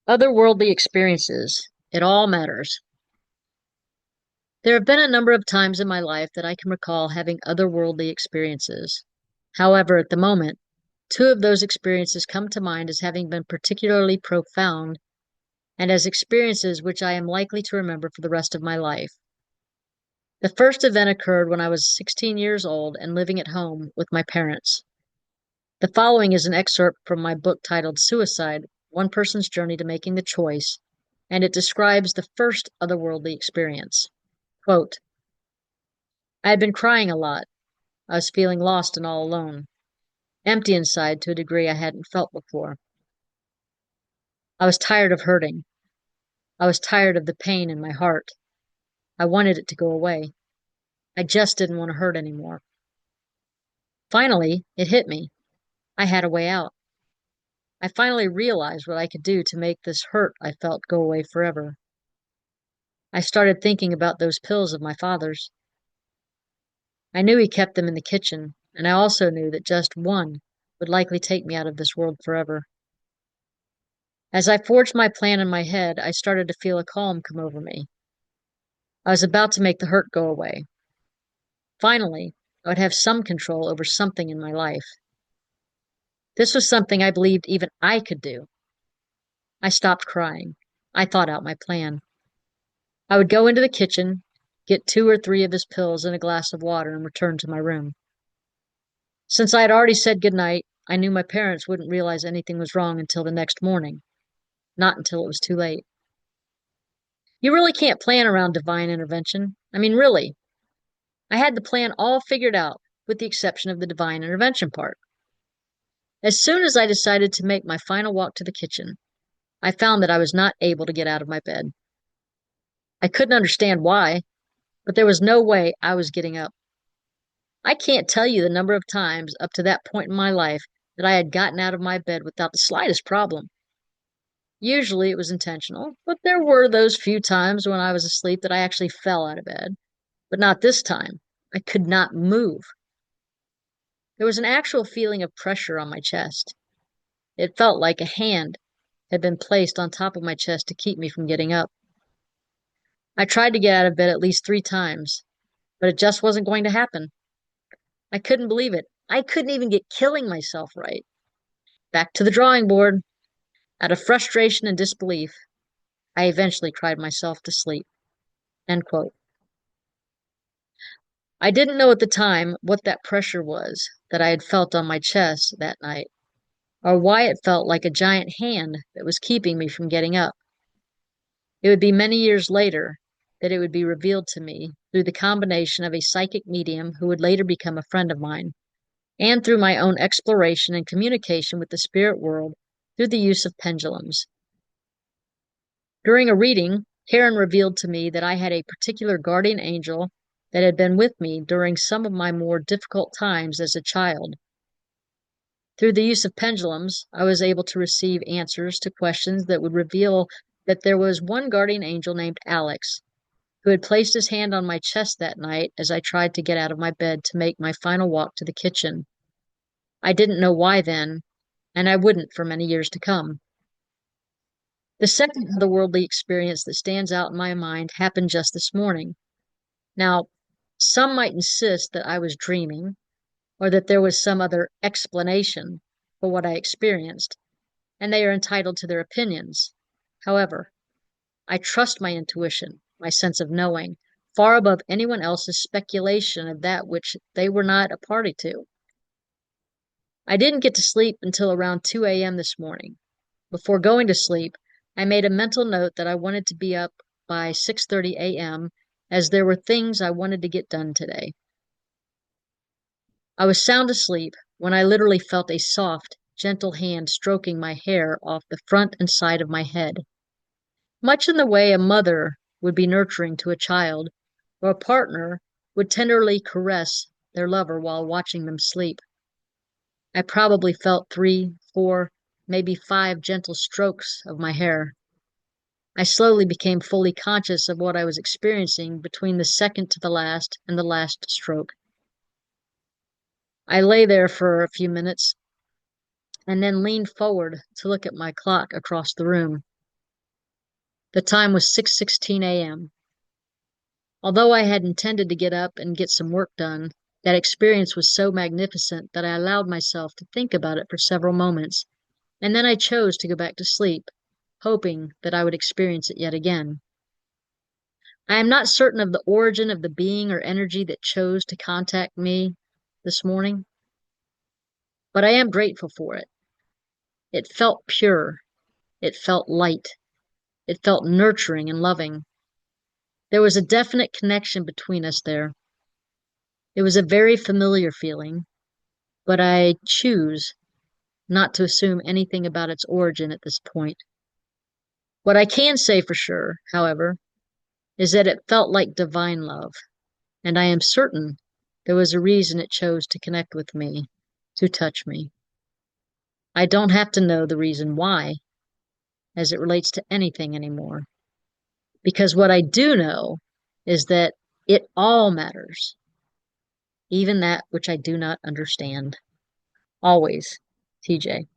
Otherworldly experiences. It all matters. There have been a number of times in my life that I can recall having otherworldly experiences. However, at the moment, two of those experiences come to mind as having been particularly profound and as experiences which I am likely to remember for the rest of my life. The first event occurred when I was 16 years old and living at home with my parents. The following is an excerpt from my book titled Suicide: One Person's Journey to Making the Choice, and it describes the first otherworldly experience. Quote, I had been crying a lot. I was feeling lost and all alone, empty inside to a degree I hadn't felt before. I was tired of hurting. I was tired of the pain in my heart. I wanted it to go away. I just didn't want to hurt anymore. Finally, it hit me. I had a way out. I finally realized what I could do to make this hurt I felt go away forever. I started thinking about those pills of my father's. I knew he kept them in the kitchen, and I also knew that just one would likely take me out of this world forever. As I forged my plan in my head, I started to feel a calm come over me. I was about to make the hurt go away. Finally, I would have some control over something in my life. This was something I believed even I could do. I stopped crying. I thought out my plan. I would go into the kitchen, get 2 or 3 of his pills and a glass of water, and return to my room. Since I had already said good night, I knew my parents wouldn't realize anything was wrong until the next morning, not until it was too late. You really can't plan around divine intervention. I mean, really. I had the plan all figured out, with the exception of the divine intervention part. As soon as I decided to make my final walk to the kitchen, I found that I was not able to get out of my bed. I couldn't understand why, but there was no way I was getting up. I can't tell you the number of times up to that point in my life that I had gotten out of my bed without the slightest problem. Usually it was intentional, but there were those few times when I was asleep that I actually fell out of bed. But not this time. I could not move. There was an actual feeling of pressure on my chest. It felt like a hand had been placed on top of my chest to keep me from getting up. I tried to get out of bed at least 3 times, but it just wasn't going to happen. I couldn't believe it. I couldn't even get killing myself right. Back to the drawing board. Out of frustration and disbelief, I eventually cried myself to sleep. End quote. I didn't know at the time what that pressure was that I had felt on my chest that night, or why it felt like a giant hand that was keeping me from getting up. It would be many years later that it would be revealed to me through the combination of a psychic medium who would later become a friend of mine, and through my own exploration and communication with the spirit world through the use of pendulums. During a reading, Karen revealed to me that I had a particular guardian angel that had been with me during some of my more difficult times as a child. Through the use of pendulums, I was able to receive answers to questions that would reveal that there was one guardian angel named Alex who had placed his hand on my chest that night as I tried to get out of my bed to make my final walk to the kitchen. I didn't know why then, and I wouldn't for many years to come. The second otherworldly experience that stands out in my mind happened just this morning. Now, some might insist that I was dreaming, or that there was some other explanation for what I experienced, and they are entitled to their opinions. However, I trust my intuition, my sense of knowing, far above anyone else's speculation of that which they were not a party to. I didn't get to sleep until around 2 a.m. this morning. Before going to sleep, I made a mental note that I wanted to be up by 6:30 a.m. as there were things I wanted to get done today. I was sound asleep when I literally felt a soft, gentle hand stroking my hair off the front and side of my head, much in the way a mother would be nurturing to a child, or a partner would tenderly caress their lover while watching them sleep. I probably felt 3, 4, maybe 5 gentle strokes of my hair. I slowly became fully conscious of what I was experiencing between the second to the last and the last stroke. I lay there for a few minutes and then leaned forward to look at my clock across the room. The time was 6:16 a.m. Although I had intended to get up and get some work done, that experience was so magnificent that I allowed myself to think about it for several moments, and then I chose to go back to sleep, hoping that I would experience it yet again. I am not certain of the origin of the being or energy that chose to contact me this morning, but I am grateful for it. It felt pure. It felt light. It felt nurturing and loving. There was a definite connection between us there. It was a very familiar feeling, but I choose not to assume anything about its origin at this point. What I can say for sure, however, is that it felt like divine love, and I am certain there was a reason it chose to connect with me, to touch me. I don't have to know the reason why as it relates to anything anymore, because what I do know is that it all matters, even that which I do not understand. Always, TJ.